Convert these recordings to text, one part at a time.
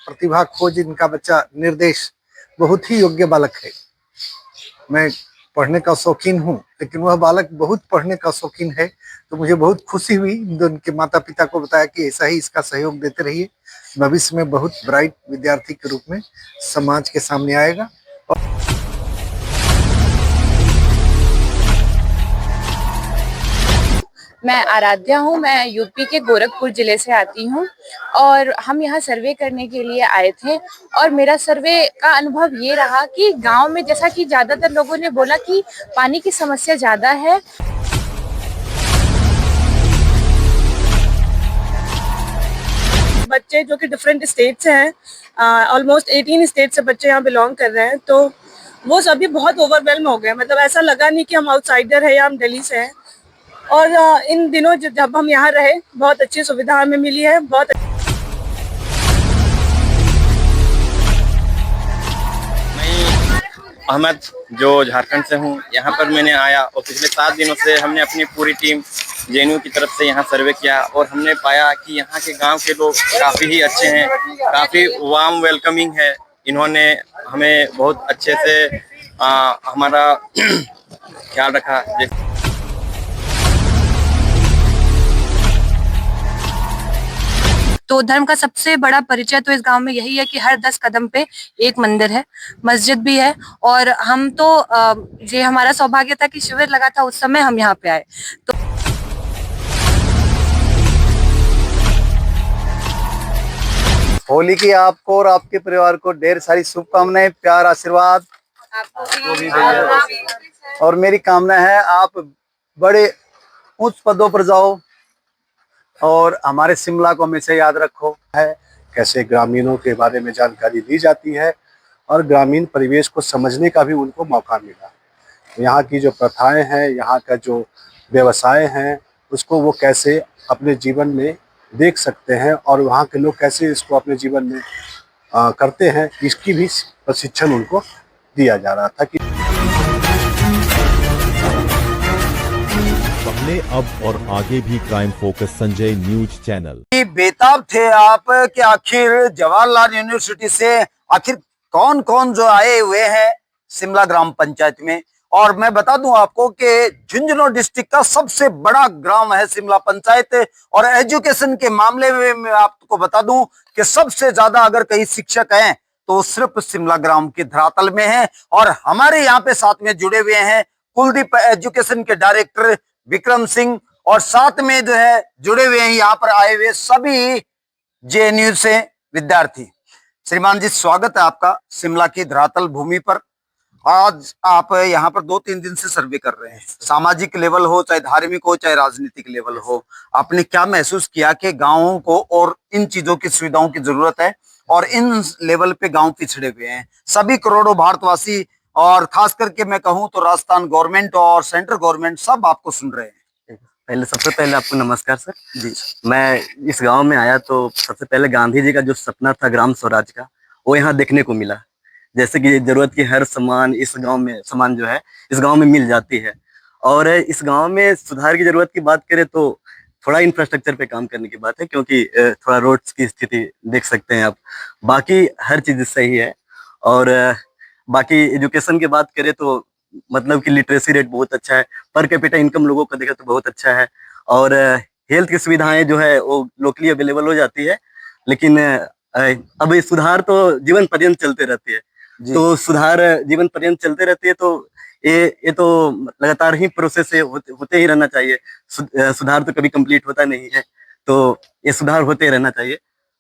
प्रतिभा खोज इनका बच्चा निर्देश बहुत ही योग्य बालक है। मैं पढ़ने का शौकीन हूँ, लेकिन वह बालक बहुत पढ़ने का शौकीन है, तो मुझे बहुत खुशी हुई। उनके माता पिता को बताया कि ऐसा ही इसका सहयोग देते रहिए, भविष्य में बहुत ब्राइट विद्यार्थी के रूप में समाज के सामने आएगा। मैं आराध्या हूँ। मैं यूपी के गोरखपुर जिले से आती हूँ और हम यहाँ सर्वे करने के लिए आए थे। और मेरा सर्वे का अनुभव ये रहा कि गांव में, जैसा कि ज़्यादातर लोगों ने बोला कि पानी की समस्या ज़्यादा है। बच्चे जो कि डिफरेंट स्टेट से हैं, ऑलमोस्ट 18 स्टेट से बच्चे यहाँ बिलोंग कर रहे हैं, तो वो सभी बहुत ओवरवेल्म हो गए। मतलब ऐसा लगा नहीं कि हम आउटसाइडर है या हम दिल्ली से हैं। और इन दिनों जब हम यहाँ रहे, बहुत अच्छी सुविधा हमें मिली है। बहुत अहमद जो झारखंड से हूँ, यहाँ पर मैंने आया और पिछले 7 दिनों से हमने अपनी पूरी टीम जेएनयू की तरफ से यहाँ सर्वे किया और हमने पाया कि यहाँ के गांव के लोग काफ़ी ही अच्छे हैं, काफ़ी वार्म वेलकमिंग है। इन्होंने हमें बहुत अच्छे से हमारा ख्याल रखा। तो धर्म का सबसे बड़ा परिचय तो इस गांव में यही है कि हर 10 कदम पे एक मंदिर है, मस्जिद भी है। और हम तो ये हमारा सौभाग्य था कि शिविर लगा था, उस समय हम यहाँ पे आए। तो होली की आपको और आपके परिवार को ढेर सारी शुभकामनाएं, प्यार, आशीर्वाद। और मेरी कामना है आप बड़े उच्च पदों पर जाओ और हमारे शिमला को हमेशा याद रखो। है कैसे ग्रामीणों के बारे में जानकारी दी जाती है और ग्रामीण परिवेश को समझने का भी उनको मौका मिला। यहाँ की जो प्रथाएं हैं, यहाँ का जो व्यवसाय हैं, उसको वो कैसे अपने जीवन में देख सकते हैं और वहाँ के लोग कैसे इसको अपने जीवन में करते हैं, इसकी भी प्रशिक्षण उनको दिया जा रहा था। कि पहले, अब और आगे भी crime focus Sanjay news channel. बेताब थे आप कि आखिर जवाहरलाल यूनिवर्सिटी से आखिर कौन कौन जो आए हुए हैं शिमला ग्राम पंचायत में। और मैं बता दूं आपको कि झुंझुनू डिस्ट्रिक्ट का सबसे बड़ा ग्राम है शिमला पंचायत। और एजुकेशन के मामले में मैं आपको बता दूं कि सबसे ज्यादा अगर कहीं शिक्षक हैं तो सिर्फ शिमला ग्राम के धरातल में है। और हमारे यहाँ पे साथ में जुड़े हुए हैं कुलदीप एजुकेशन के डायरेक्टर विक्रम सिंह, और साथ में जो है जुड़े हुए हैं यहाँ पर आए हुए सभी जेएनयू से विद्यार्थी। श्रीमान जी, स्वागत है आपका शिमला की धरातल भूमि पर। आज आप यहाँ पर 2-3 दिन से सर्वे कर रहे हैं। सामाजिक लेवल हो, चाहे धार्मिक हो, चाहे राजनीतिक लेवल हो, आपने क्या महसूस किया कि गांवों को और इन चीजों की सुविधाओं की जरूरत है और इन लेवल पे गांव पिछड़े हुए हैं? सभी करोड़ों भारतवासी और खास करके मैं कहूं तो राजस्थान गवर्नमेंट और सेंट्रल गवर्नमेंट सब आपको सुन रहे हैं। सबसे पहले आपको नमस्कार सर जी। मैं इस गांव में आया तो सबसे पहले गांधी जी का जो सपना था ग्राम स्वराज का, वो यहाँ देखने को मिला। जैसे कि जरूरत की हर सामान इस गांव में जो है इस गांव में मिल जाती है। और इस गांव में सुधार की जरूरत की बात करें तो थोड़ा इंफ्रास्ट्रक्चर पे काम करने की बात है, क्योंकि थोड़ा रोड्स की स्थिति देख सकते हैं आप। बाकी हर चीज सही है। और बाकी एजुकेशन की बात करें तो मतलब कि लिटरेसी रेट बहुत अच्छा है, पर कैपिटा इनकम लोगों का देखें तो बहुत अच्छा है। और हेल्थ की सुविधाएं जो है वो लोकली अवेलेबल हो जाती है। लेकिन अब ये सुधार तो जीवन पर्यंत चलते रहती है। तो सुधार जीवन पर्यंत चलते रहती है, तो ये तो लगातार ही प्रोसेस है, होते ही रहना चाहिए। सुधार तो कभी कंप्लीट होता नहीं है, तो ये सुधार होते रहना चाहिए।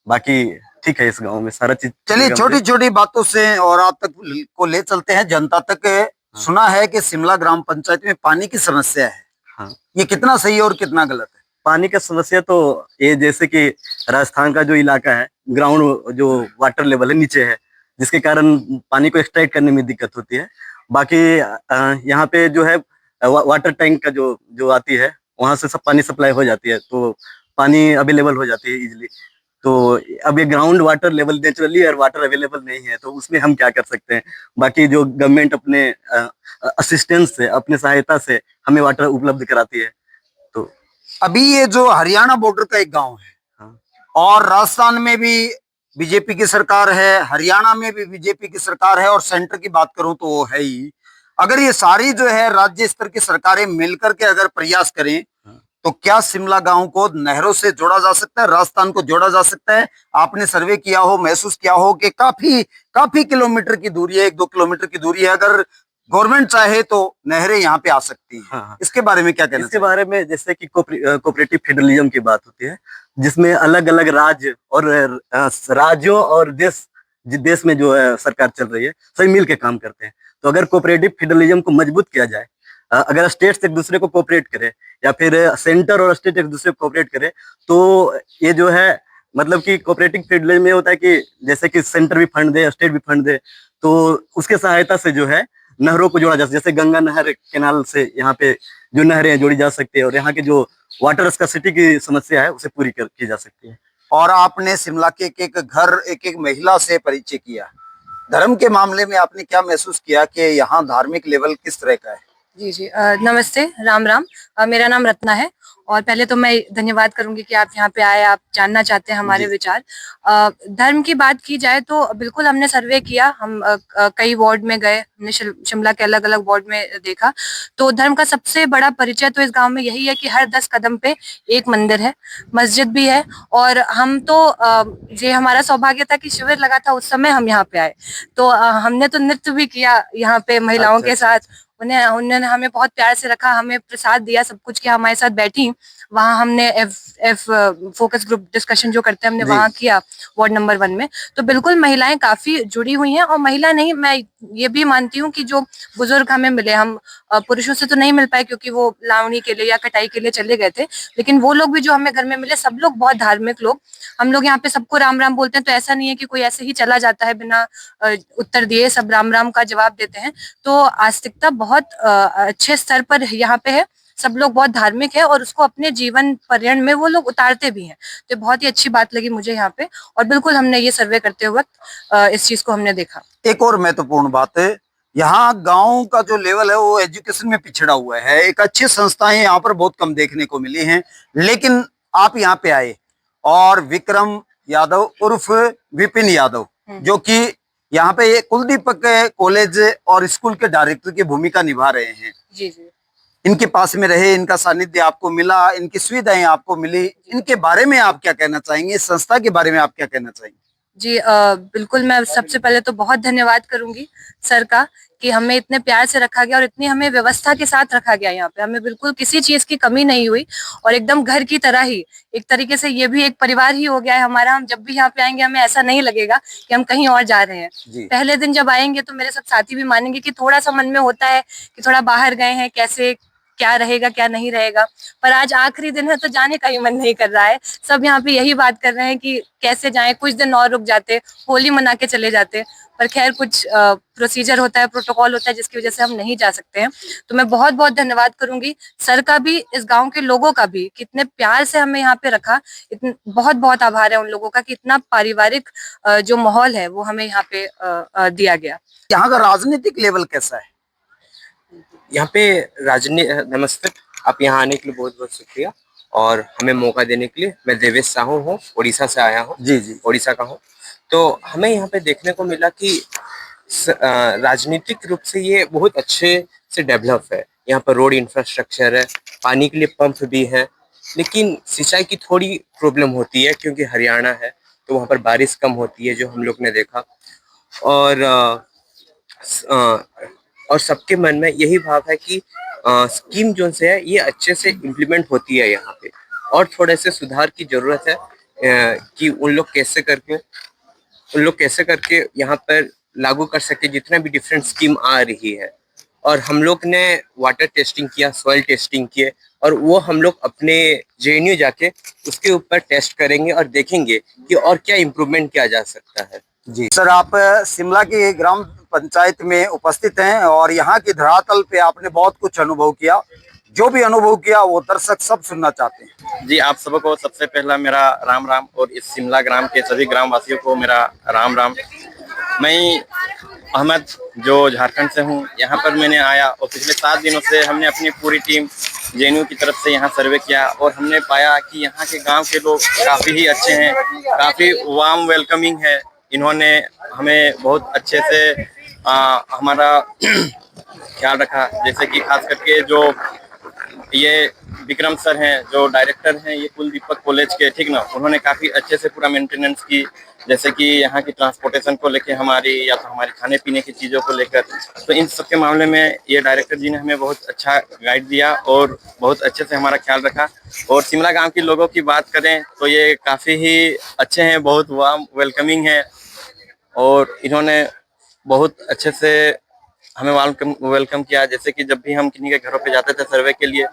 बाकी ठीक है, इस गांव में सारा चीज। चलिए, छोटी छोटी बातों से और आप तक को ले चलते हैं, जनता तक। सुना है कि शिमला ग्राम पंचायत में पानी की समस्या है। हाँ, ये कितना सही है और कितना गलत है? पानी का समस्या तो ये जैसे कि राजस्थान का जो इलाका है, ग्राउंड जो वाटर लेवल है नीचे है, जिसके कारण पानी को एक्सट्रैक्ट करने में दिक्कत होती है। बाकी यहाँ पे जो है वाटर टैंक का जो आती है, वहां से सब पानी सप्लाई हो जाती है, तो पानी अवेलेबल हो जाती है इजिली। तो अब ये ग्राउंड वाटर लेवल नेचुरली और वाटर अवेलेबल नहीं है, तो उसमें हम क्या कर सकते हैं? बाकी जो गवर्नमेंट अपने असिस्टेंस से, अपने सहायता से हमें वाटर उपलब्ध कराती है। तो अभी ये जो हरियाणा बॉर्डर का एक गांव है, हाँ, और राजस्थान में भी बीजेपी की सरकार है, हरियाणा में भी बीजेपी की सरकार है और सेंटर की बात करूं तो वो है ही। अगर ये सारी जो है राज्य स्तर की सरकारें मिलकर के अगर प्रयास करें तो क्या शिमला गांव को नहरों से जोड़ा जा सकता है, राजस्थान को जोड़ा जा सकता है? आपने सर्वे किया हो, महसूस किया हो कि काफी काफी किलोमीटर की दूरी है, 1-2 किलोमीटर की दूरी है, अगर गवर्नमेंट चाहे तो नहरें यहाँ पे आ सकती हैं। हाँ। इसके बारे में क्या कहना इसके बारे में जैसे कि कोऑपरेटिव फेडरलिज्म की बात होती है, जिसमें अलग अलग राज्य और राज्यों और देश में जो है सरकार चल रही है, सभी मिल के काम करते हैं। तो अगर कोऑपरेटिव फेडरलिज्म को मजबूत किया जाए, अगर स्टेट्स एक दूसरे को कोऑपरेट करे या फिर सेंटर और स्टेट एक दूसरे को कोऑपरेट करे, तो ये जो है मतलब कि कोऑपरेटिव फेडरलिज्म में होता है कि जैसे कि सेंटर भी फंड दे, स्टेट भी फंड दे, तो उसके सहायता से जो है नहरों को जोड़ा जा सकता है। जैसे गंगा नहर केनाल से यहाँ पे जो नहरें जोड़ी जा सकती है और यहाँ के जो वाटर स्कार्सिटी की समस्या है उसे पूरी की जा सकती है। और आपने शिमला के एक घर, एक महिला से परिचय किया, धर्म के मामले में आपने क्या महसूस किया कि यहाँ धार्मिक लेवल किस तरह का है? जी जी, नमस्ते, राम राम। मेरा नाम रत्ना है और पहले तो मैं धन्यवाद करूंगी कि आप यहाँ पे आए, आप जानना चाहते हैं हमारे विचार। धर्म की बात की जाए तो बिल्कुल हमने सर्वे किया, हम कई वार्ड में गए, हमने शिमला के अलग अलग वार्ड में देखा। तो धर्म का सबसे बड़ा परिचय तो इस गांव में यही है कि हर 10 कदम पे एक मंदिर है, मस्जिद भी है। और हम तो ये हमारा सौभाग्य था कि शिविर लगा था उस समय हम यहाँ पे आए, तो हमने तो नृत्य भी किया यहाँ पे महिलाओं के साथ। उन्होंने हमें बहुत प्यार से रखा, हमें प्रसाद दिया, सब कुछ किया, हमारे साथ बैठी। वहाँ हमने एफ फोकस ग्रुप डिस्कशन जो करते हैं हमने वहाँ किया वार्ड नंबर 1 में। तो बिल्कुल महिलाएं काफी जुड़ी हुई हैं। और महिला नहीं, मैं ये भी मानती हूँ कि जो बुजुर्ग हमें मिले, हम पुरुषों से तो नहीं मिल पाए क्योंकि वो लावणी के लिए या कटाई के लिए चले गए थे, लेकिन वो लोग भी जो हमें घर में मिले, सब लोग बहुत धार्मिक लोग। हम लोग यहाँ पे सबको राम राम बोलते हैं, तो ऐसा नहीं है कि कोई ऐसे ही चला जाता है बिना उत्तर दिए, सब राम राम का जवाब देते हैं। तो आस्तिकता बहुत अच्छे स्तर पर यहाँ पे है, सब लोग बहुत धार्मिक है और उसको अपने जीवन पर्यटन में वो लोग उतारते भी हैं। तो बहुत ही अच्छी बात लगी मुझे यहाँ पे, और बिल्कुल हमने ये सर्वे करते वक्त इस चीज को हमने देखा। एक और महत्वपूर्ण बात है, यहाँ गांव का जो लेवल है वो एजुकेशन में पिछड़ा हुआ है। एक अच्छी संस्थाएं यहाँ पर बहुत कम देखने को मिली हैं, लेकिन आप यहाँ पे आए और विक्रम यादव उर्फ विपिन यादव, जो कि यहाँ पे कुलदीपक कॉलेज और स्कूल के डायरेक्टर की भूमिका निभा रहे हैं। जी जी, इनके पास में रहे, इनका सानिध्य आपको मिला, इनकी सुविधाएं आपको मिली, इनके बारे में आप क्या कहना चाहेंगे? इस संस्था के बारे में आप क्या कहना चाहेंगे? जी बिल्कुल, मैं सबसे पहले तो बहुत धन्यवाद करूंगी सर का कि हमें इतने प्यार से रखा गया और इतनी हमें व्यवस्था के साथ रखा गया। यहाँ पे हमें बिल्कुल किसी चीज की कमी नहीं हुई और एकदम घर की तरह ही, एक तरीके से ये भी एक परिवार ही हो गया है हमारा। हम जब भी यहाँ पे आएंगे हमें ऐसा नहीं लगेगा कि हम कहीं और जा रहे हैं। पहले दिन जब आएंगे तो मेरे सब साथी भी मानेंगे कि थोड़ा सा मन में होता है कि थोड़ा बाहर गए हैं, कैसे क्या रहेगा क्या नहीं रहेगा, पर आज आखिरी दिन है तो जाने का ही मन नहीं कर रहा है। सब यहाँ पे यही बात कर रहे हैं कि कैसे जाएं, कुछ दिन और रुक जाते, होली मना के चले जाते, पर खैर कुछ प्रोसीजर होता है, प्रोटोकॉल होता है, जिसकी वजह से हम नहीं जा सकते हैं। तो मैं बहुत बहुत धन्यवाद करूंगी सर का भी, इस गांव के लोगों का भी, कितने प्यार से हमें यहाँ पे रखा। बहुत बहुत आभार है उन लोगों का कि इतना पारिवारिक जो माहौल है वो हमें यहाँ पे दिया गया। यहाँ का राजनीतिक लेवल कैसा है? यहाँ पे नमस्ते, आप यहाँ आने के लिए बहुत बहुत शुक्रिया और हमें मौका देने के लिए। मैं देवेश साहू हूँ, उड़ीसा से आया हूँ। जी जी, उड़ीसा का हूँ। तो हमें यहाँ पे देखने को मिला कि राजनीतिक रूप से ये बहुत अच्छे से डेवलप है। यहाँ पर रोड इंफ्रास्ट्रक्चर है, पानी के लिए पंप भी है, लेकिन सिंचाई की थोड़ी प्रॉब्लम होती है क्योंकि हरियाणा है तो वहाँ पर बारिश कम होती है, जो हम लोग ने देखा। और सबके मन में यही भाव है कि स्कीम जो से है ये अच्छे से इम्प्लीमेंट होती है यहाँ पे, और थोड़े से सुधार की जरूरत है कि उन लोग कैसे करके यहाँ पर लागू कर सके जितना भी डिफरेंट स्कीम आ रही है। और हम लोग ने वाटर टेस्टिंग किया, सॉइल टेस्टिंग किए, और वो हम लोग अपने JNU जाके उसके ऊपर टेस्ट करेंगे और देखेंगे कि और क्या इम्प्रूवमेंट किया जा सकता है। जी सर, आप शिमला की ग्राम पंचायत में उपस्थित हैं और यहाँ की धरातल पे आपने बहुत कुछ अनुभव किया। जो भी अनुभव किया वो दर्शक सब सुनना चाहते हैं। जी, आप सबको सबसे पहला मेरा राम राम और इस शिमला ग्राम के सभी ग्राम वासियों को मेरा राम राम। मैं अहमद जो झारखंड से हूँ, यहाँ पर मैंने आया और पिछले 7 दिनों से हमने अपनी पूरी टीम जेएनयू की तरफ से यहाँ सर्वे किया और हमने पाया कि यहाँ के गांव के लोग काफ़ी ही अच्छे हैं, काफ़ी वार्म वेलकमिंग है। इन्होंने हमें बहुत अच्छे से हमारा ख्याल रखा, जैसे कि खास करके जो ये विक्रम सर हैं जो डायरेक्टर हैं ये कुलदीपक कॉलेज के, ठीक ना, उन्होंने काफ़ी अच्छे से पूरा मेंटेनेंस की, जैसे कि यहाँ की ट्रांसपोर्टेशन को लेके हमारी या तो हमारे खाने पीने की चीज़ों को लेकर। तो इन सब के मामले में ये डायरेक्टर जी ने हमें बहुत अच्छा गाइड दिया और बहुत अच्छे से हमारा ख्याल रखा। और शिमला गांव के लोगों की बात करें तो ये काफ़ी ही अच्छे हैं, बहुत वार्म वेलकमिंग है और इन्होंने बहुत अच्छे से हमें वेलकम किया। जैसे कि जब भी हम किन्हीं के घरों पे जाते थे सर्वे के लिए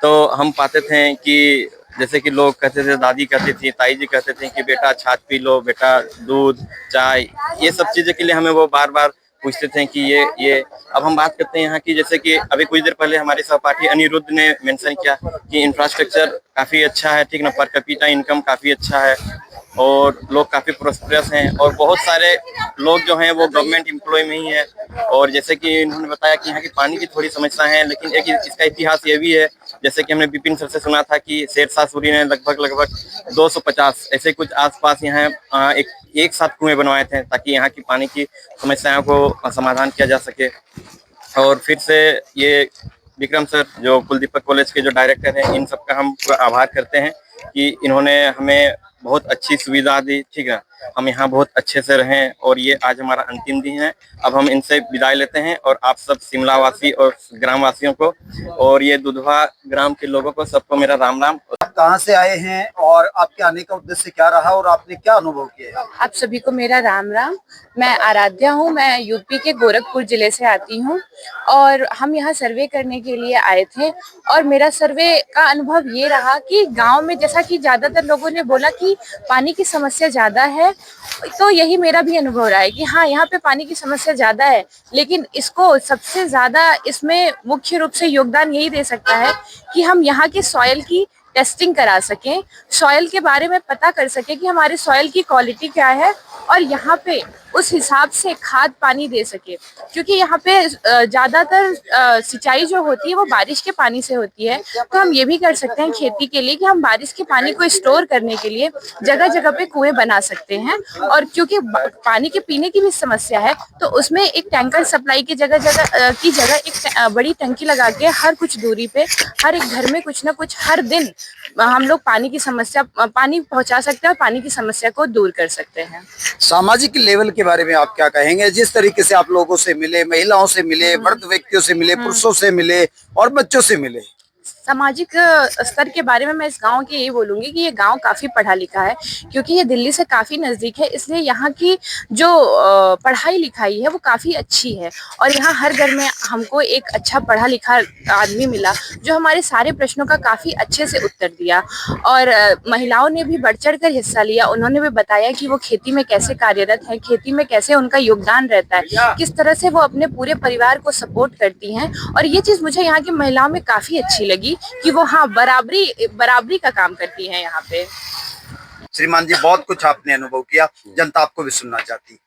तो हम पाते थे कि जैसे कि लोग कहते थे, दादी कहती थी, ताई जी कहते थे कि बेटा छाछ पी लो, बेटा दूध, चाय, ये सब चीज़ें के लिए हमें वो बार बार पूछते थे कि ये। अब हम बात करते हैं यहाँ की, जैसे कि अभी कुछ देर पहले हमारे सहपाठी अनिरुद्ध ने मेंशन किया कि इंफ्रास्ट्रक्चर काफ़ी अच्छा है, ठीक ना, पर कैपिटा इनकम काफ़ी अच्छा है और लोग काफ़ी प्रोस्पेरस हैं और बहुत सारे लोग जो हैं वो गवर्नमेंट एम्प्लॉय में ही हैं। और जैसे कि इन्होंने बताया कि यहाँ की पानी की थोड़ी समस्या है, लेकिन एक इसका इतिहास ये भी है, जैसे कि हमने विपिन सर से सुना था कि शेरशाह सूरी ने लगभग 250 ऐसे कुछ आसपास यहाँ एक साथ कुएं बनवाए थे ताकि यहाँ की पानी की समस्याओं को समाधान किया जा सके। और फिर से ये विक्रम सर जो कुलदीपक कॉलेज के जो डायरेक्टर हैं, इन सबका हम पूरा आभार करते हैं कि इन्होंने हमें बहुत अच्छी सुविधा दी, ठीक है, हम यहाँ बहुत अच्छे से रहें। और ये आज हमारा अंतिम दिन है, अब हम इनसे विदाई लेते हैं और आप सब शिमला वासी और ग्राम वासियों को और ये दुधवा ग्राम के लोगों को सबको मेरा राम राम। आप कहाँ से आए हैं और आपके आने का उद्देश्य क्या रहा और आपने क्या अनुभव किया? आप सभी को मेरा राम राम। मैं आराध्या हूँ, मैं यूपी के गोरखपुर जिले से आती हूँ और हम यहाँ सर्वे करने के लिए आए थे और मेरा सर्वे का अनुभव ये रहा कि गांव में, जैसा कि ज़्यादातर लोगों ने बोला कि पानी की समस्या ज़्यादा है, तो यही मेरा भी अनुभव रहा है कि हाँ, यहाँ पे पानी की समस्या ज़्यादा है, लेकिन इसको सबसे ज़्यादा इसमें मुख्य रूप से योगदान यही दे सकता है कि हम यहाँ के सॉइल की टेस्टिंग करा सकें, सॉइल के बारे में पता कर सकें कि हमारे सॉइल की क्वालिटी क्या है और यहाँ पे उस हिसाब से खाद पानी दे सके। क्योंकि यहाँ पे ज़्यादातर सिंचाई जो होती है वो बारिश के पानी से होती है, तो हम ये भी कर सकते हैं खेती के लिए कि हम बारिश के पानी को स्टोर करने के लिए जगह जगह पे कुएं बना सकते हैं। और क्योंकि पानी के पीने की भी समस्या है तो उसमें एक टैंकर सप्लाई की जगह एक बड़ी टंकी लगा के हर कुछ दूरी पे हर एक घर में कुछ ना कुछ हर दिन हम लोग पानी पहुंचा सकते हैं और पानी की समस्या को दूर कर सकते हैं। सामाजिक लेवल के बारे में आप क्या कहेंगे? जिस तरीके से आप लोगों से मिले, महिलाओं से मिले, वृद्ध व्यक्तियों से मिले, पुरुषों से मिले और बच्चों से मिले, सामाजिक स्तर के बारे में मैं इस गांव के यही बोलूंगी कि ये गांव काफ़ी पढ़ा लिखा है, क्योंकि ये दिल्ली से काफ़ी नज़दीक है, इसलिए यहाँ की जो पढ़ाई लिखाई है वो काफ़ी अच्छी है। और यहाँ हर घर में हमको एक अच्छा पढ़ा लिखा आदमी मिला जो हमारे सारे प्रश्नों का काफ़ी अच्छे से उत्तर दिया। और महिलाओं ने भी बढ़ चढ़ कर हिस्सा लिया, उन्होंने भी बताया कि वो खेती में कैसे कार्यरत है, खेती में कैसे उनका योगदान रहता है, किस तरह से वो अपने पूरे परिवार को सपोर्ट करती हैं। और ये चीज़ मुझे यहाँ की महिलाओं में काफ़ी अच्छी लगी कि वो हाँ बराबरी का काम करती हैं यहाँ पे। श्रीमान जी, बहुत कुछ आपने अनुभव किया, जनता आपको भी सुनना चाहती।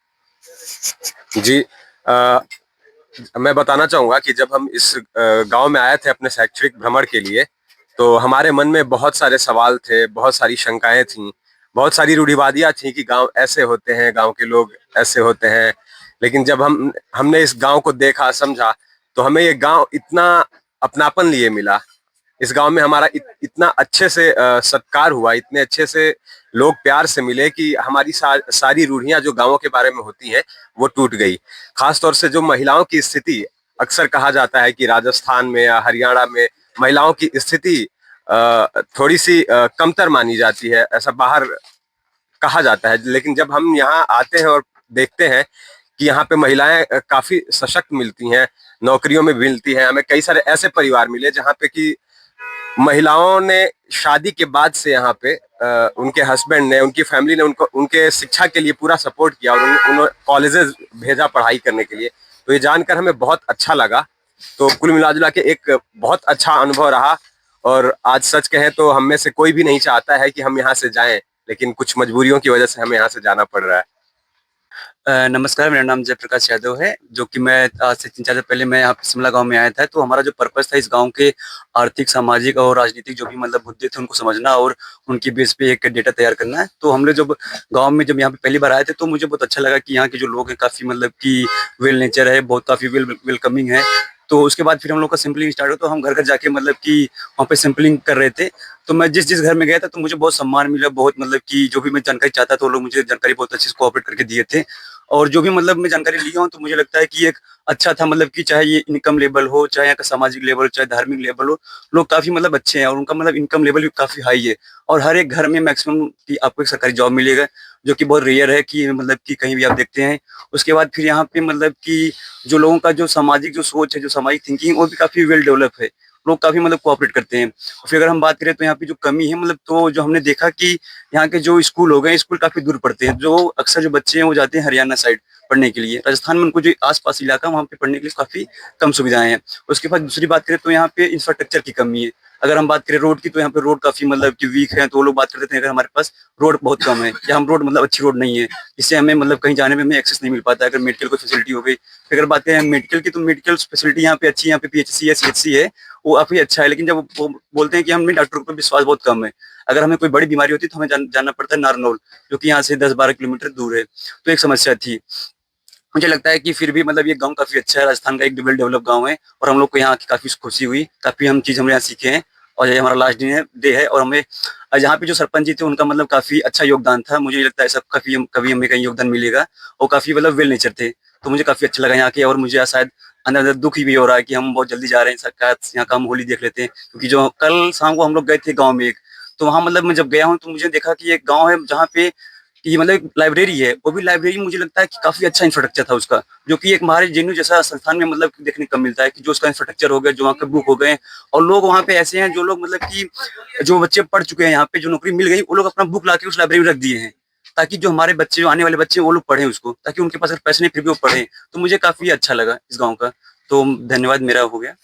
जी, मैं बताना चाहूंगा कि जब हम इस गांव में आए थे अपने शैक्षणिक भ्रमण के लिए, तो हमारे मन में बहुत सारे सवाल थे, बहुत सारी शंकाएं थीं, बहुत सारी रूढ़िवादियां थी कि गांव ऐसे होते हैं, गांव के लोग ऐसे होते हैं। लेकिन जब हमने इस गांव को देखा, समझा, तो हमें ये गांव इतना अपनापन लिए मिला। इस गांव में हमारा इतना अच्छे से सत्कार हुआ, इतने अच्छे से लोग प्यार से मिले कि हमारी सारी रूढ़ियां जो गांवों के बारे में होती हैं वो टूट गई। खासतौर से जो महिलाओं की स्थिति, अक्सर कहा जाता है कि राजस्थान में या हरियाणा में महिलाओं की स्थिति थोड़ी सी कमतर मानी जाती है, ऐसा बाहर कहा जाता है। लेकिन जब हम यहाँ आते हैं और देखते हैं कि यहाँ पे महिलाएं काफी सशक्त मिलती हैं, नौकरियों में मिलती हैं। हमें कई सारे ऐसे परिवार मिले जहाँ पे कि महिलाओं ने शादी के बाद से यहाँ पे उनके हस्बैंड ने, उनकी फैमिली ने उनके शिक्षा के लिए पूरा सपोर्ट किया और उन्होंने कॉलेजेस भेजा पढ़ाई करने के लिए। तो ये जानकर हमें बहुत अच्छा लगा। तो कुल मिला के एक बहुत अच्छा अनुभव रहा। और आज सच कहें तो हम में से कोई भी नहीं चाहता है कि हम यहाँ से जाएं, लेकिन कुछ मजबूरियों की वजह से हमें यहाँ से जाना पड़ रहा है। नमस्कार, मेरा नाम जयप्रकाश यादव है। जो कि मैं आज से 3-4 दिन पहले मैं यहाँ पे शिमला गांव में आया था। तो हमारा जो पर्पस था इस गांव के आर्थिक, सामाजिक और राजनीतिक जो भी मतलब मुद्दे थे उनको समझना और उनकी बेस पे एक डेटा तैयार करना है। तो हम लोग जब गांव में जब यहाँ पे पहली बार आए थे तो मुझे बहुत अच्छा लगा कि यहाँ के जो लोग हैं काफ़ी मतलब कि वेल नेचर है, बहुत काफ़ी वेलकमिंग है। तो उसके बाद फिर हम लोग का सैंपलिंग स्टार्ट हुआ, तो हम घर घर जाके मतलब कि वहाँ पे सैंपलिंग कर रहे थे। तो मैं जिस जिस घर में गया था तो मुझे बहुत सम्मान मिला, बहुत मतलब कि जो भी मैं जानकारी चाहता था वो लोग मुझे जानकारी बहुत अच्छे से कोऑपरेट करके दिए थे। और जो भी मतलब मैं जानकारी लिया हूँ तो मुझे लगता है कि एक अच्छा था, मतलब कि चाहे ये इनकम लेवल हो, चाहे यहाँ का सामाजिक लेवल, चाहे धार्मिक लेवल हो, लोग काफी मतलब अच्छे हैं और उनका मतलब इनकम लेवल भी काफी हाई है। और हर एक घर में मैक्सिमम कि आपको एक सरकारी जॉब मिलेगा, जो कि बहुत रेयर है कि मतलब कि कहीं भी आप देखते हैं। उसके बाद फिर यहाँ पे मतलब कि जो लोगों का जो सामाजिक जो सोच है, जो सामाजिक थिंकिंग, वो भी काफी वेल डेवलप है। लोग काफी मतलब कोऑपरेट करते हैं। और फिर अगर हम बात करें तो यहाँ पे जो कमी है मतलब, तो जो हमने देखा कि यहाँ के जो स्कूल हो गए, स्कूल काफी दूर पड़ते हैं। जो अक्सर जो बच्चे हैं वो जाते हैं हरियाणा साइड पढ़ने के लिए। राजस्थान में उनको जो आसपास इलाका वहाँ पे पढ़ने के लिए काफी कम सुविधाएं हैं। उसके बाद दूसरी बात करें तो यहाँ पे इंफ्रास्ट्रक्चर की कमी है। अगर हम बात करें रोड की तो यहाँ पे रोड काफी मतलब कि वीक है। तो वो लोग बात करते थे अगर हमारे पास रोड बहुत कम है या हम रोड मतलब अच्छी रोड नहीं है, इससे हमें मतलब कहीं जाने में हमें एक्सेस नहीं मिल पाता है। अगर मेडिकल कोई फैसिलिटी हो गई, फिर अगर बात करें मेडिकल की तो मेडिकल फैसिलिटी यहाँ पे अच्छी है, यहाँ पे पीएचसी है, सीएचसी है, वो काफी अच्छा है। लेकिन जब वो बोलते हैं कि हमें डॉक्टरों पर विश्वास बहुत कम है, अगर हमें कोई बड़ी बीमारी होती है तो हमें जाना पड़ता है नारनौल, जो कि यहाँ से 10-12 किलोमीटर दूर है। तो एक समस्या थी। मुझे लगता है कि फिर भी मतलब ये गांव काफी अच्छा है, राजस्थान का एक वेल डेवलप गांव है और हम लोग को यहाँ की काफी खुशी हुई, काफी हम चीज हमने यहाँ सीखे हैं। और ये हमारा लास्ट डे है और हमें यहाँ पे जो सरपंच जी थे उनका मतलब काफी अच्छा योगदान था। मुझे लगता है ऐसा कभी हमें कहीं योगदान मिलेगा। और काफी मतलब वेल नेचर थे, तो मुझे काफी अच्छा लगा यहाँ के। और मुझे शायद अंदर अंदर दुख भी हो रहा है कि हम बहुत जल्दी जा रहे हैं, सरकार यहाँ का हम होली देख लेते हैं। क्योंकि जो कल शाम को हम लोग गए थे गाँव में एक, तो वहाँ मतलब मैं जब गया हूँ तो मुझे देखा कि एक गाँव है जहाँ पे कि मतलब एक लाइब्रेरी है। वो भी लाइब्रेरी मुझे लगता है कि काफी अच्छा इंफ्रास्ट्रक्चर था उसका, जो कि एक हमारे जेएनयू जैसा संस्थान में मतलब देखने को मिलता है कि जो उसका इंफ्रास्ट्रक्चर हो गया, जो वहाँ के बुक हो गए। और लोग वहाँ पे ऐसे हैं जो लोग मतलब कि जो बच्चे पढ़ चुके हैं यहाँ पे, जो नौकरी मिल गई, वो लोग अपना बुक लाके उस लाइब्रेरी में रख दिए हैं, ताकि जो हमारे बच्चे, जो आने वाले बच्चे, वो लोग पढ़ें उसको, ताकि उनके पास अगर पैसे नहीं फिर भी वो पढ़ें। तो मुझे काफी अच्छा लगा इस गाँव का। तो धन्यवाद, मेरा हो गया।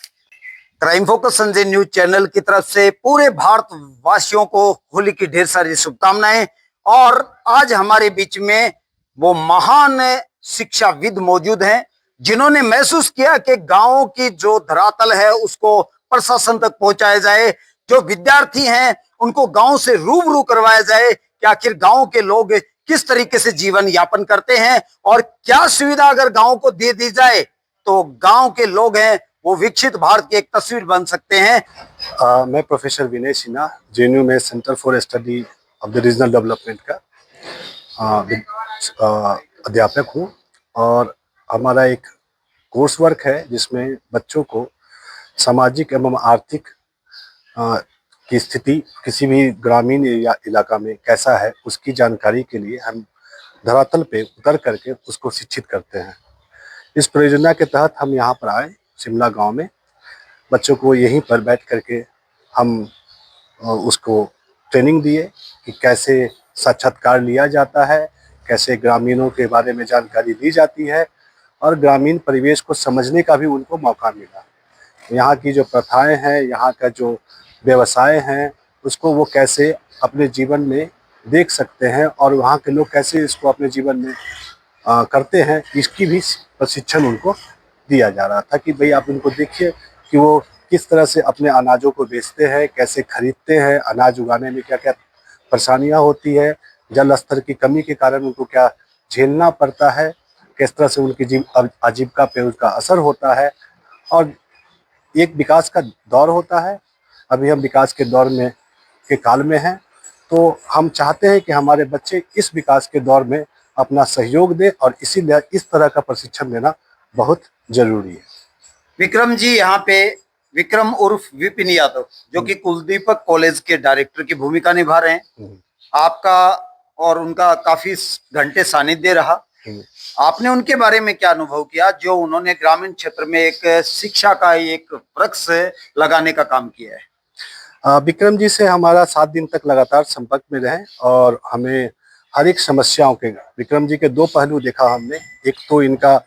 Crime focus Sanjay news channel की तरफ से पूरे भारतवासियों को होली की ढेर सारी शुभकामनाएं। और आज हमारे बीच में वो महान शिक्षाविद मौजूद हैं जिन्होंने महसूस किया कि गांवों की जो धरातल है उसको प्रशासन तक पहुंचाया जाए, जो विद्यार्थी हैं उनको गांव से रूबरू करवाया जाए कि आखिर गांव के लोग किस तरीके से जीवन यापन करते हैं और क्या सुविधा अगर गांव को दे दी जाए तो गांव के लोग हैं वो विकसित भारत की एक तस्वीर बन सकते हैं। मैं प्रोफेसर विनय सिन्हा, जेएनयू में centre for study of the regional development का अध्यापक हूँ। और हमारा एक कोर्स वर्क है जिसमें बच्चों को सामाजिक एवं आर्थिक की स्थिति किसी भी ग्रामीण इलाका में कैसा है उसकी जानकारी के लिए हम धरातल पे उतर करके उसको शिक्षित करते हैं। इस परियोजना के तहत हम यहाँ पर आए शिमला गांव में, बच्चों को यहीं पर बैठ करके हम उसको ट्रेनिंग दिए कि कैसे साक्षात्कार लिया जाता है, कैसे ग्रामीणों के बारे में जानकारी दी जाती है और ग्रामीण परिवेश को समझने का भी उनको मौका मिला। यहाँ की जो प्रथाएं हैं, यहाँ का जो व्यवसाय हैं, उसको वो कैसे अपने जीवन में देख सकते हैं और वहाँ के लोग कैसे इसको अपने जीवन में करते हैं, इसकी भी प्रशिक्षण उनको दिया जा रहा था कि भाई आप उनको देखिए कि वो किस तरह से अपने अनाजों को बेचते हैं, कैसे खरीदते हैं, अनाज उगाने में क्या क्या परेशानियां होती है, जल स्तर की कमी के कारण उनको क्या झेलना पड़ता है, किस तरह से उनकी आजीविका पे उसका असर होता है। और एक विकास का दौर होता है, अभी हम विकास के दौर में के काल में हैं, तो हम चाहते हैं कि हमारे बच्चे इस विकास के दौर में अपना सहयोग दें और इसीलिए इस तरह का प्रशिक्षण देना बहुत जरूरी है। विक्रम जी, यहाँ पे विक्रम उर्फ विपिन यादव जो कि कुलदीपक कॉलेज के डायरेक्टर की भूमिका निभा रहे हैं, आपका और उनका काफी घंटे सानिध्य रहा। आपने उनके बारे में क्या अनुभव किया जो उन्होंने ग्रामीण क्षेत्र में एक शिक्षा का एक वृक्ष लगाने का काम किया है? विक्रम जी से हमारा 7 दिन तक लगातार संपर्क में रहे और हमें हर एक समस्याओं के, विक्रम जी के 2 पहलू देखा हमने। एक तो इनका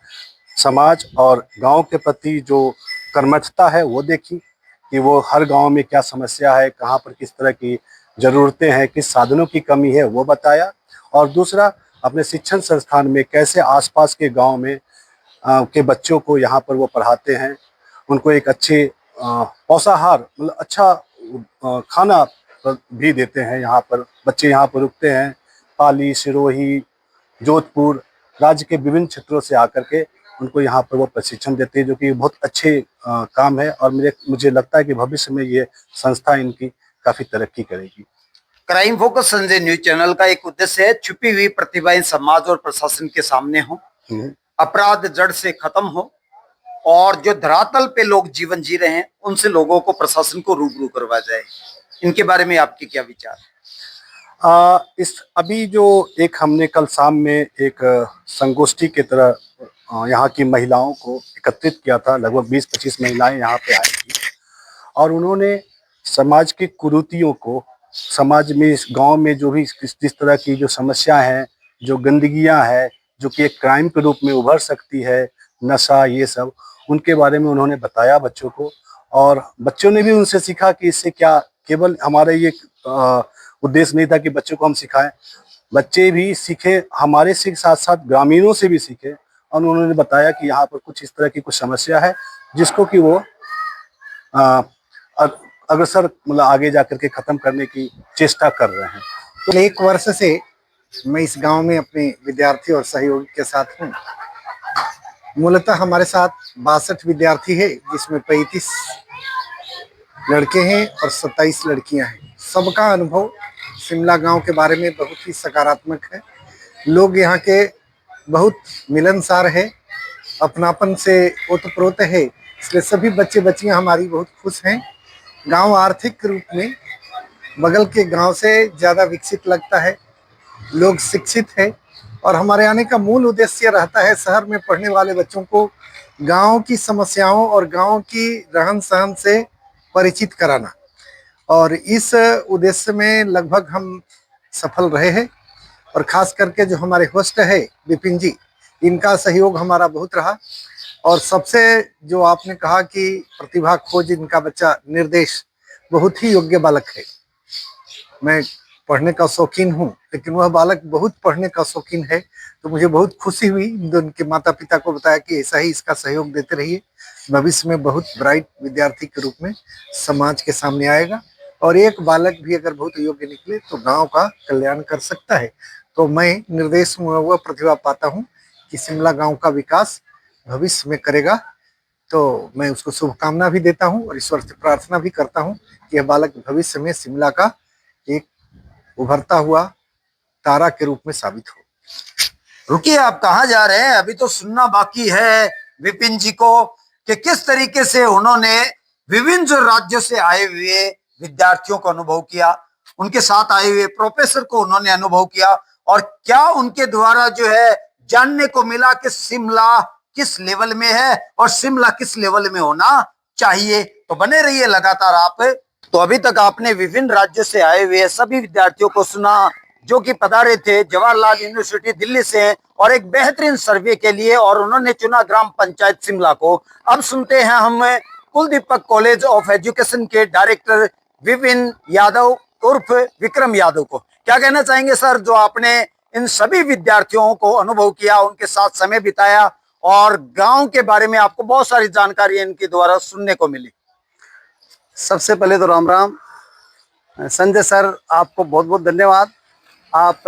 समाज और गांव के प्रति जो कर्मठता है वो देखी कि वो हर गांव में क्या समस्या है, कहां पर किस तरह की ज़रूरतें हैं, किस साधनों की कमी है, वो बताया। और दूसरा अपने शिक्षण संस्थान में कैसे आसपास के गांव में के बच्चों को यहाँ पर वो पढ़ाते हैं, उनको एक अच्छे पौष्टिकाहार मतलब अच्छा खाना भी देते हैं। यहाँ पर बच्चे यहाँ पर रुकते हैं, पाली, सिरोही, जोधपुर राज्य के विभिन्न क्षेत्रों से आकर के उनको यहाँ पर वो प्रशिक्षण देते हैं, जो कि बहुत अच्छे काम है। और मुझे लगता है कि भविष्य में ये संस्था इनकी काफी तरक्की करेगी। Crime focus Sanjay news channel का एक उद्देश्य है छुपी हुई प्रतिभाएं समाज और प्रशासन के सामने हो, अपराध जड़ से खत्म हो और जो धरातल पे लोग जीवन जी रहे हैं उनसे लोगों को प्रशासन को रूबरू करवा जाए। इनके बारे में आपके क्या विचार? इस अभी जो एक हमने कल शाम में एक संगोष्ठी की तरह यहाँ की महिलाओं को एकत्रित किया था। लगभग 20-25 महिलाएं यहाँ पे आई थी और उन्होंने समाज की कुरीतियों को, समाज में इस गांव में जो भी जिस तरह की जो समस्या है, जो गंदगियां है, जो कि एक क्राइम के रूप में उभर सकती है, नशा, ये सब उनके बारे में उन्होंने बताया बच्चों को। और बच्चों ने भी उनसे सीखा कि इससे क्या, केवल हमारा ये उद्देश्य नहीं था कि बच्चों को हम सिखाएं, बच्चे भी सीखे, हमारे से साथ साथ ग्रामीणों से भी सीखे। और उन्होंने बताया कि यहाँ पर कुछ इस तरह की कुछ समस्या है जिसको कि वो अग्रसर मतलब आगे जाकर के खत्म करने की चेष्टा कर रहे हैं। तो 1 वर्ष से मैं इस गांव में अपने विद्यार्थी और सहयोगी के साथ हूँ। मूलतः हमारे साथ 62 विद्यार्थी है, जिसमें 35 लड़के हैं और 27 लड़कियां हैं। सबका अनुभव शिमला गांव के बारे में बहुत ही सकारात्मक है। लोग यहाँ के बहुत मिलनसार है, अपनापन से ओतप्रोत है, इसलिए सभी बच्चे बच्चियां हमारी बहुत खुश हैं। गांव आर्थिक रूप में बगल के गांव से ज़्यादा विकसित लगता है, लोग शिक्षित है और हमारे आने का मूल उद्देश्य रहता है शहर में पढ़ने वाले बच्चों को गांव की समस्याओं और गांव की रहन सहन से परिचित कराना। और इस उद्देश्य में लगभग हम सफल रहे हैं। और खास करके जो हमारे होस्ट है विपिन जी, इनका सहयोग हमारा बहुत रहा। और सबसे जो आपने कहा कि प्रतिभा खोज इनका बच्चा निर्देश, बहुत ही योग्य बालक है। मैं पढ़ने का शौकीन हूँ, लेकिन वह बालक बहुत पढ़ने का शौकीन है, तो मुझे बहुत खुशी हुई। उनके माता पिता को बताया कि ऐसा ही इसका सहयोग देते रहिए, भविष्य में बहुत ब्राइट विद्यार्थी के रूप में समाज के सामने आएगा। और एक बालक भी अगर बहुत योग्य निकले तो गांव का कल्याण कर सकता है। तो मैं निर्देश में वह प्रतिभा पाता हूँ कि शिमला गांव का विकास भविष्य में करेगा। तो मैं उसको शुभकामना भी देता हूँ और ईश्वर से प्रार्थना भी करता हूँ कि यह बालक भविष्य में शिमला का एक उभरता हुआ तारा के रूप में साबित हो। रुकिए, आप कहाँ जा रहे हैं? अभी तो सुनना बाकी है विपिन जी को कि किस तरीके से उन्होंने विभिन्न जो राज्यों से आए हुए विद्यार्थियों को अनुभव किया, उनके साथ आए हुए प्रोफेसर को उन्होंने अनुभव किया और क्या उनके द्वारा जो है जानने को मिला कि शिमला किस लेवल में है और शिमला किस लेवल में होना चाहिए। तो बने रहिए लगातार आप। तो अभी तक आपने विभिन्न राज्यों से आए हुए सभी विद्यार्थियों को सुना जो कि पधारे थे जवाहरलाल यूनिवर्सिटी दिल्ली से और एक बेहतरीन सर्वे के लिए, और उन्होंने चुना ग्राम पंचायत शिमला को। अब सुनते हैं हम कुलदीपक कॉलेज ऑफ एजुकेशन के डायरेक्टर विपिन यादव उर्फ विक्रम यादव को। क्या कहना चाहेंगे सर, जो आपने इन सभी विद्यार्थियों को अनुभव किया, उनके साथ समय बिताया और गांव के बारे में आपको बहुत सारी जानकारी इनके द्वारा सुनने को मिली? सबसे पहले तो राम राम संजय सर, आपको बहुत बहुत धन्यवाद। आप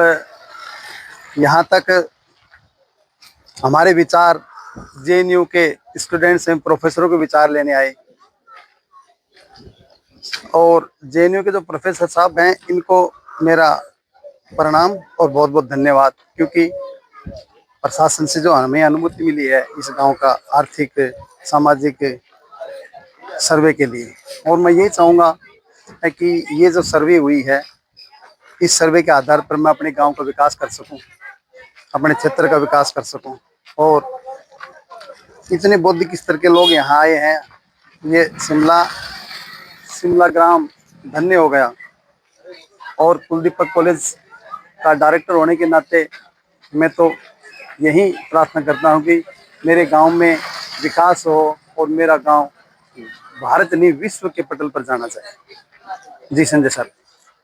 यहाँ तक हमारे विचार, जेएनयू के स्टूडेंट्स एवं प्रोफेसरों के विचार लेने आए और जेएनयू के जो प्रोफेसर साहब हैं इनको मेरा प्रणाम और बहुत बहुत धन्यवाद, क्योंकि प्रशासन से जो हमें अनुमति मिली है इस गांव का आर्थिक सामाजिक सर्वे के लिए। और मैं ये चाहूँगा कि ये जो सर्वे हुई है, इस सर्वे के आधार पर मैं अपने गांव का विकास कर सकूं, अपने क्षेत्र का विकास कर सकूं। और इतने बौद्धिक स्तर के लोग यहाँ आए हैं, ये शिमला ग्राम धन्य हो गया। और कुलदीपक कॉलेज का डायरेक्टर होने के नाते मैं तो यही प्रार्थना करता हूँ कि मेरे गांव में विकास हो और मेरा गांव भारत नहीं विश्व के पटल पर जाना चाहिए। जी संजय सर।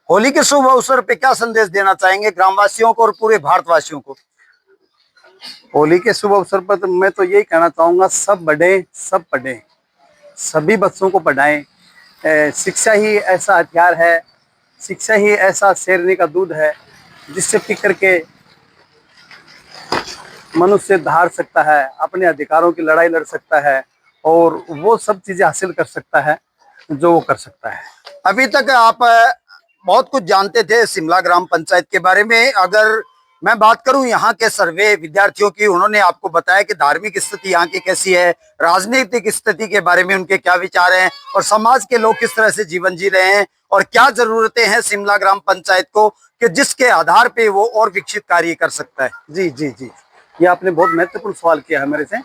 होली के शुभ अवसर पे क्या संदेश देना चाहेंगे ग्रामवासियों को और पूरे भारतवासियों को? होली के शुभ अवसर पर तो मैं तो यही कहना चाहूँगा, सब बड़े सब पढ़ें, सभी बच्चों को पढ़ाएं। शिक्षा ही ऐसा हथियार है, शिक्षा ही ऐसा शेरनी का दूध है जिससे पी करके मनुष्य धार सकता है, अपने अधिकारों की लड़ाई लड़ सकता है और वो सब चीजें हासिल कर सकता है जो वो कर सकता है। अभी तक आप बहुत कुछ जानते थे शिमला ग्राम पंचायत के बारे में। अगर मैं बात करूं यहाँ के सर्वे विद्यार्थियों की, उन्होंने आपको बताया कि धार्मिक स्थिति यहाँ की कैसी है, राजनीतिक स्थिति के बारे में उनके क्या विचार हैं और समाज के लोग किस तरह से जीवन जी रहे हैं और क्या जरूरतें हैं शिमला ग्राम पंचायत को कि जिसके आधार पे वो और विकसित कार्य कर सकता है। जी जी जी, ये आपने बहुत महत्वपूर्ण सवाल किया है मेरे से।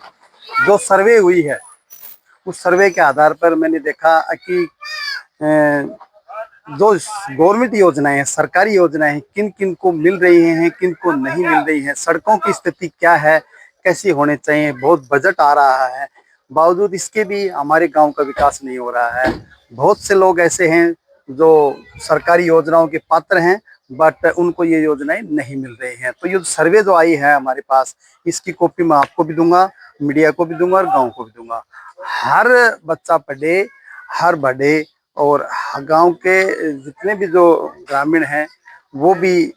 जो सर्वे हुई है उस सर्वे के आधार पर मैंने देखा कि जो गवर्नमेंट योजनाएं हैं, सरकारी योजनाएं किन किन को मिल रही हैं, किन को नहीं मिल रही हैं, सड़कों की स्थिति क्या है, कैसी होनी चाहिए। बहुत बजट आ रहा है, बावजूद इसके भी हमारे गांव का विकास नहीं हो रहा है। बहुत से लोग ऐसे हैं जो सरकारी योजनाओं के पात्र हैं बट उनको ये योजनाएं नहीं मिल रही हैं। तो ये सर्वे जो आई है हमारे पास, इसकी कॉपी मैं आपको भी दूंगा, मीडिया को भी दूंगा और गाँव को भी दूंगा। हर बच्चा पढ़े, हर बढ़े और गांव के जितने भी जो ग्रामीण हैं वो भी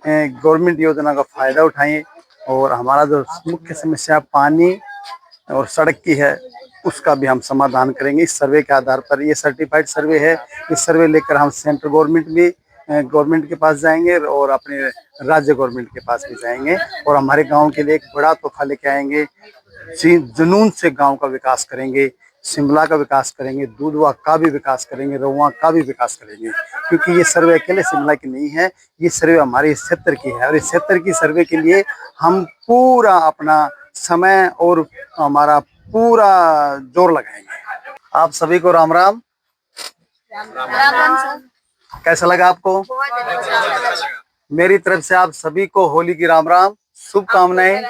गवर्नमेंट योजना का फायदा उठाएं और हमारा जो मुख्य समस्या पानी और सड़क की है उसका भी हम समाधान करेंगे इस सर्वे के आधार पर। ये सर्टिफाइड सर्वे है, इस सर्वे लेकर हम सेंट्रल गवर्नमेंट के पास जाएंगे और अपने राज्य गवर्नमेंट के पास भी जाएंगे और हमारे गाँव के लिए एक बड़ा तोहफा लेके आएंगे। जुनून से गाँव का विकास करेंगे, शिमला का विकास करेंगे, दूधवा का भी विकास करेंगे, रउआ का भी विकास करेंगे। क्योंकि ये सर्वे अकेले शिमला की नहीं है, ये सर्वे हमारे इस क्षेत्र की है और इस क्षेत्र की सर्वे के लिए हम पूरा अपना समय और हमारा पूरा जोर लगाएंगे। आप सभी को राम राम। कैसा लगा आपको? मेरी तरफ से आप सभी को होली की राम राम, शुभकामनाएं।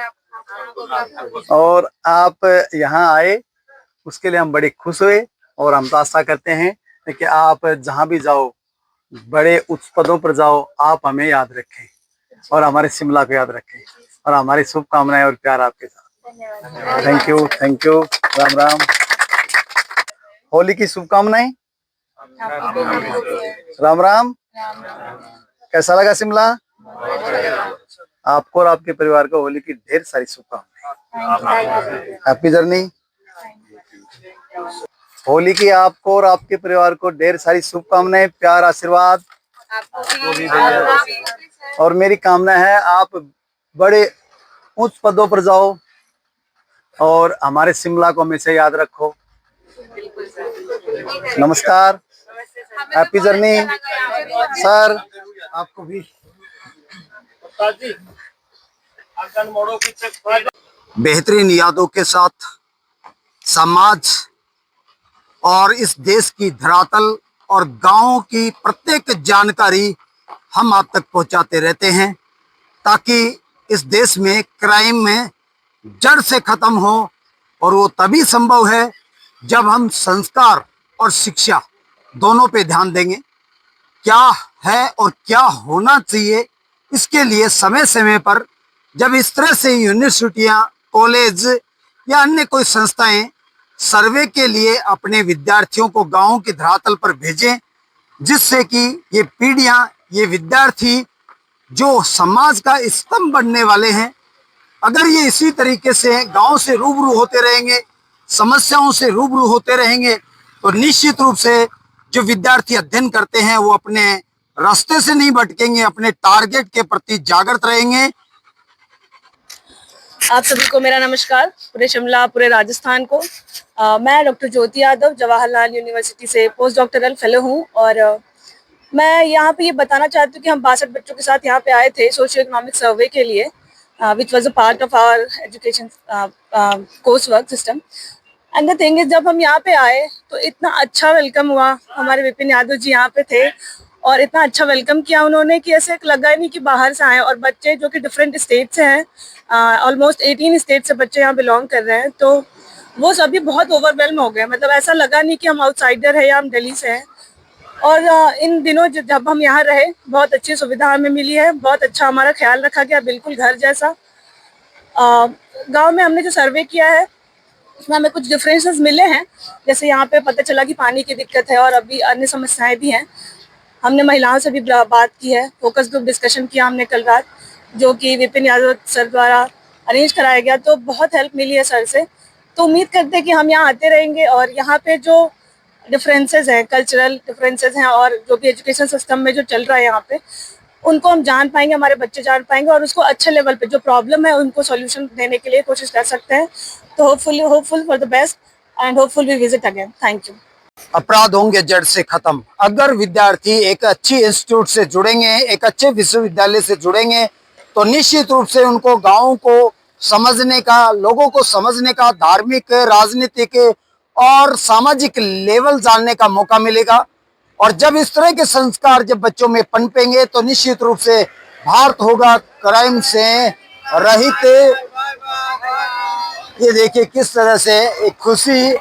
और आप यहाँ आए उसके लिए हम बड़े खुश हुए और हम तो आशा करते हैं कि आप जहां भी जाओ, बड़े उच्च पदों पर जाओ, आप हमें याद रखें और हमारे शिमला को याद रखें और हमारी शुभकामनाएं और प्यार आपके साथ। Thank you, Ram Ram. होली की शुभकामनाएं, राम राम। कैसा लगा शिमला? आपको और आपके परिवार को होली की ढेर सारी शुभकामनाएं। Happy journey. होली की आपको और आपके परिवार को ढेर सारी शुभकामनाएं, प्यार, आशीर्वाद। और मेरी कामना है आप बड़े उच्च पदों पर जाओ और हमारे शिमला को हमेशा याद रखो। नमस्कार, हैप्पी जर्नी सर। आपको भी। बेहतरीन यादों के साथ समाज और इस देश की धरातल और गांव की प्रत्येक जानकारी हम आप तक पहुंचाते रहते हैं ताकि इस देश में क्राइम में जड़ से खत्म हो और वो तभी संभव है जब हम संस्कार और शिक्षा दोनों पे ध्यान देंगे। क्या है और क्या होना चाहिए, इसके लिए समय समय पर जब इस तरह से यूनिवर्सिटियां, कॉलेज या अन्य कोई संस्थाएं सर्वे के लिए अपने विद्यार्थियों को गांवों की धरातल पर भेजें, जिससे कि ये पीढ़ियां, ये विद्यार्थी जो समाज का स्तंभ बनने वाले हैं, अगर ये इसी तरीके से गांव से रूबरू होते रहेंगे, समस्याओं से रूबरू होते रहेंगे, तो निश्चित रूप से जो विद्यार्थी अध्ययन करते हैं वो अपने रास्ते से नहीं भटकेंगे, अपने टारगेट के प्रति जागृत रहेंगे। आप सभी को मेरा नमस्कार, पूरे शिमला, पूरे राजस्थान को। मैं डॉक्टर ज्योति यादव जवाहरलाल यूनिवर्सिटी से पोस्ट डॉक्टरल फेलो हूँ और मैं यहाँ पे ये बताना चाहती हूँ कि हम 62 बच्चों के साथ यहाँ पे आए थे सोशियो इकोनॉमिक सर्वे के लिए, which was a part of our education course work system. And the thing is, जब हम यहाँ पे आए तो इतना अच्छा वेलकम हुआ। हमारे विपिन यादव जी यहाँ पे थे और इतना अच्छा वेलकम किया उन्होंने कि ऐसे लगा ही नहीं कि बाहर से आए। और बच्चे जो कि डिफरेंट स्टेट से हैं, ऑलमोस्ट 18 स्टेट से बच्चे यहाँ बिलोंग कर रहे हैं, तो वो सभी बहुत ओवरवेलम हो गए। मतलब ऐसा लगा नहीं कि हम आउटसाइडर है या हम दिल्ली से हैं। और इन दिनों जब हम यहाँ रहे, बहुत अच्छी सुविधा हमें मिली है, बहुत अच्छा हमारा ख्याल रखा गया, बिल्कुल घर जैसा। गांव में हमने जो सर्वे किया है उसमें हमें कुछ डिफरेंसेस मिले हैं। जैसे यहाँ पे पता चला कि पानी की दिक्कत है और अभी अन्य समस्याएं भी हैं। हमने महिलाओं से भी बात की है, फोकस ग्रुप डिस्कशन किया हमने कल रात, जो कि विपिन यादव सर द्वारा अरेंज कराया गया, तो बहुत हेल्प मिली है सर से। तो उम्मीद करते हैं कि हम यहाँ आते रहेंगे और यहाँ पे जो डिफरेंसेस हैं, कल्चरल डिफरेंसेस हैं और जो भी एजुकेशन सिस्टम में जो चल रहा है यहाँ पे, उनको हम जान पाएंगे, हमारे बच्चे जान पाएंगे और उसको अच्छे लेवल पे जो प्रॉब्लम है उनको सॉल्यूशन देने के लिए कोशिश कर सकते हैं। तो hopeful for the best and hopeful we visit again. Thank you. अपराध होंगे जड़ से खत्म। अगर विद्यार्थी एक अच्छी इंस्टीट्यूट से जुड़ेंगे, एक अच्छे विश्वविद्यालय से जुड़ेंगे, तो निश्चित रूप से उनको गाँव को समझने का, लोगों को समझने का, धार्मिक, राजनीतिक और सामाजिक लेवल जानने का मौका मिलेगा। और जब इस तरह के संस्कार जब बच्चों में पनपेंगे तो निश्चित रूप से भारत होगा क्राइम से रहित। ये देखिए किस तरह से एक खुशी